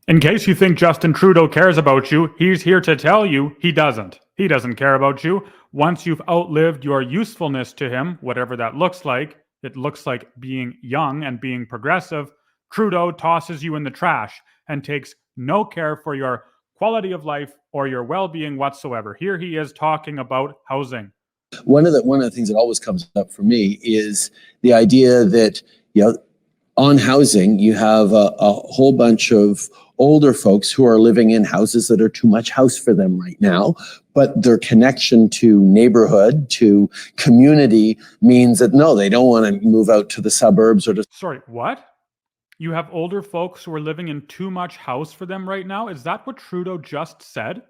In case you think Justin Trudeau cares about you, he's here to tell you he doesn't. He doesn't care about you. Once you've outlived your usefulness to him, whatever that looks like, it looks like being young and being progressive, Trudeau tosses you in the trash and takes no care for your quality of life or your well-being whatsoever. Here he is talking about housing. One of the things that always comes up for me is the idea that, on housing, you have a whole bunch of older folks who are living in houses that are too much house for them right now, but their connection to neighborhood, to community means that no, they don't want to move out to the suburbs or to... Sorry, what? You have older folks who are living in too much house for them right now? Is that what Trudeau just said?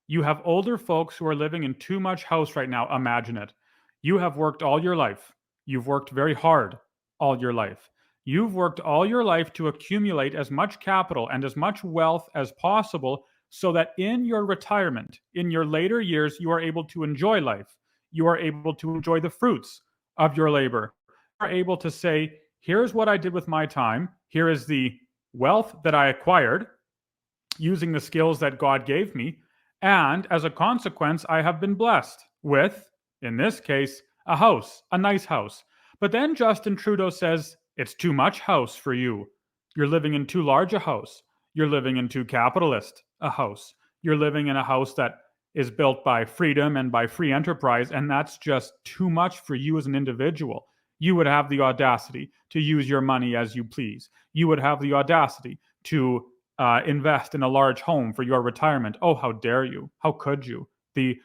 You have older folks who are living in too much house right now. Imagine it. You have worked all your life. You've worked very hard all your life. You've worked all your life to accumulate as much capital and as much wealth as possible so that in your retirement, in your later years, you are able to enjoy life. You are able to enjoy the fruits of your labor. You are able to say, here's what I did with my time. Here is the wealth that I acquired using the skills that God gave me. And as a consequence, I have been blessed with, in this case, a house, a nice house. But then Justin Trudeau says, it's too much house for you. You're living in too large a house. You're living in too capitalist a house. You're living in a house that is built by freedom and by free enterprise, and that's just too much for you as an individual. You would have the audacity to use your money as you please. You would have the audacity to invest in a large home for your retirement. Oh, how dare you? How could you? The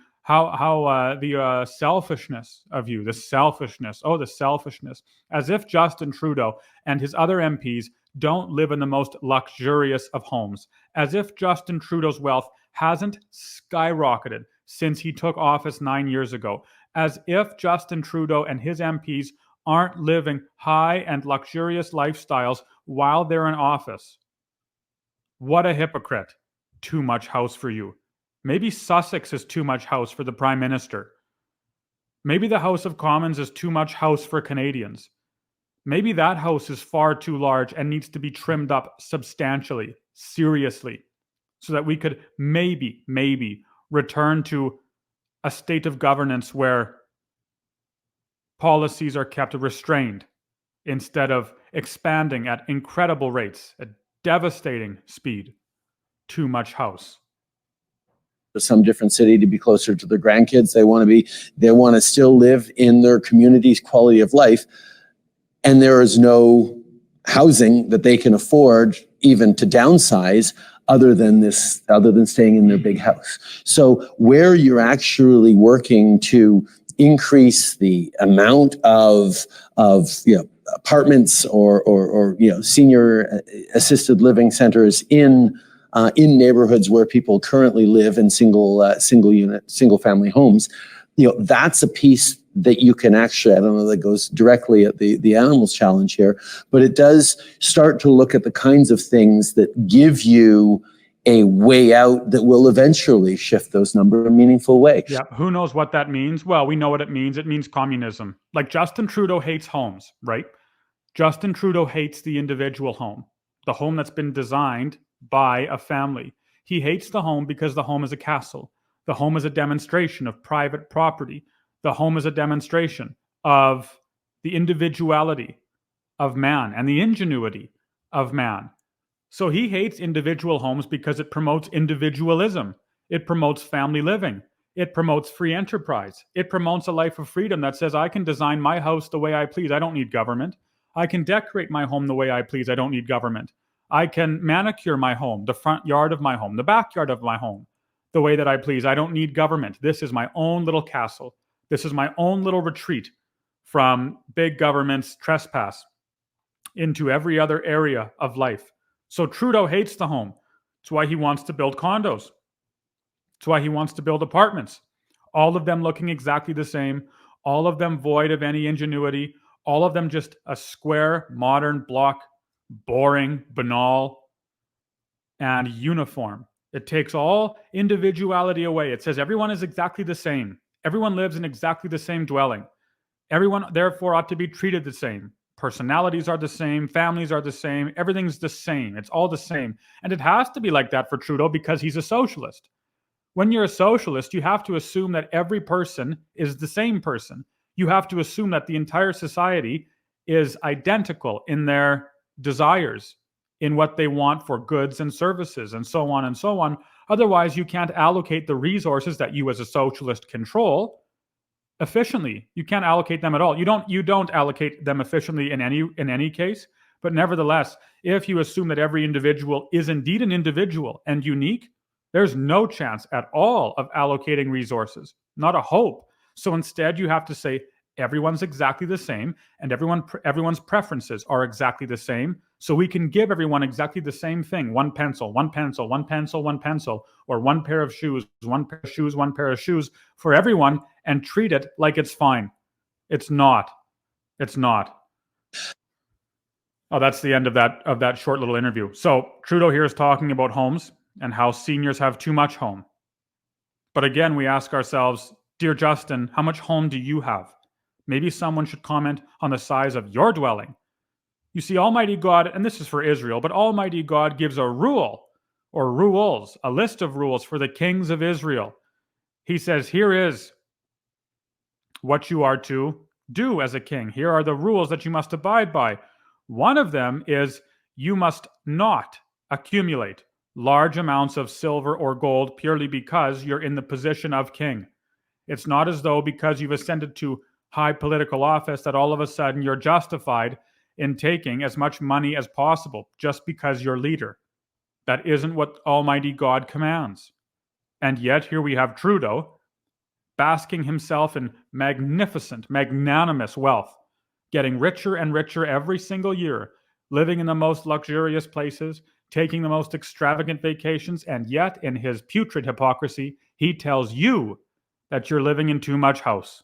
selfishness of you, the selfishness. Oh, the selfishness. As if Justin Trudeau and his other MPs don't live in the most luxurious of homes. As if Justin Trudeau's wealth hasn't skyrocketed since he took office 9 years ago. As if Justin Trudeau and his MPs aren't living high and luxurious lifestyles while they're in office. What a hypocrite. Too much house for you. Maybe Sussex is too much house for the Prime Minister. Maybe the House of Commons is too much house for Canadians. Maybe that house is far too large and needs to be trimmed up substantially, seriously, so that we could maybe return to a state of governance where policies are kept restrained instead of expanding at incredible rates, at devastating speed. Too much house. Some different city to be closer to their grandkids. They want to still live in their community's quality of life. And there is no housing that they can afford even to downsize other than staying in their big house. So where you're actually working to increase the amount of apartments or senior assisted living centers in neighborhoods where people currently live in single family homes, that's a piece that you can actually, I don't know that goes directly at the animals challenge here, but it does start to look at the kinds of things that give you a way out that will eventually shift those numbers in a meaningful way. Yeah, who knows what that means? Well, we know what it means. It means communism. Like Justin Trudeau hates homes, right? Justin Trudeau hates the individual home, the home that's been designed by a family. He hates the home because the home is a castle. The home is a demonstration of private property. The home is a demonstration of the individuality of man and the ingenuity of man. So he hates individual homes because it promotes individualism. It promotes family living. It promotes free enterprise. It promotes a life of freedom that says, I can design my house the way I please. I don't need government. I can decorate my home the way I please. I don't need government. I can manicure my home, the front yard of my home, the backyard of my home, the way that I please. I don't need government. This is my own little castle. This is my own little retreat from big government's trespass into every other area of life. So Trudeau hates the home. That's why he wants to build condos. That's why he wants to build apartments. All of them looking exactly the same, all of them void of any ingenuity, all of them just a square, modern block, boring, banal, and uniform. It takes all individuality away. It says everyone is exactly the same. Everyone lives in exactly the same dwelling. Everyone, therefore, ought to be treated the same. personalities are the same, families are the same, everything's the same. It's all the same. And it has to be like that for Trudeau because he's a socialist. When you're a socialist, you have to assume that every person is the same person. You have to assume that the entire society is identical in their desires, in what they want for goods and services, and so on and so on. Otherwise, you can't allocate the resources that you as a socialist control efficiently. You can't allocate them at all. You don't allocate them efficiently in any case, but nevertheless, if you assume that every individual is indeed an individual and unique, there's no chance at all of allocating resources, not a hope. So instead, you have to say everyone's exactly the same and everyone's preferences are exactly the same. So we can give everyone exactly the same thing: one pencil, one pencil, one pencil, one pencil, or one pair of shoes, one pair of shoes, one pair of shoes for everyone, and treat it like it's fine. It's not. It's not. Oh, that's the end of that short little interview. So Trudeau here is talking about homes and how seniors have too much home. But again, we ask ourselves, dear Justin, how much home do you have? Maybe someone should comment on the size of your dwelling. You see, Almighty God, and this is for Israel, but Almighty God gives a rule or rules, a list of rules for the kings of Israel. He says, here is what you are to do as a king. Here are the rules that you must abide by. One of them is you must not accumulate large amounts of silver or gold purely because you're in the position of king. It's not as though because you've ascended to high political office that all of a sudden you're justified in taking as much money as possible just because you're leader. That isn't what Almighty God commands. And yet here we have Trudeau basking himself in magnificent, magnanimous wealth, getting richer and richer every single year, living in the most luxurious places, taking the most extravagant vacations, and yet in his putrid hypocrisy, he tells you that you're living in too much house.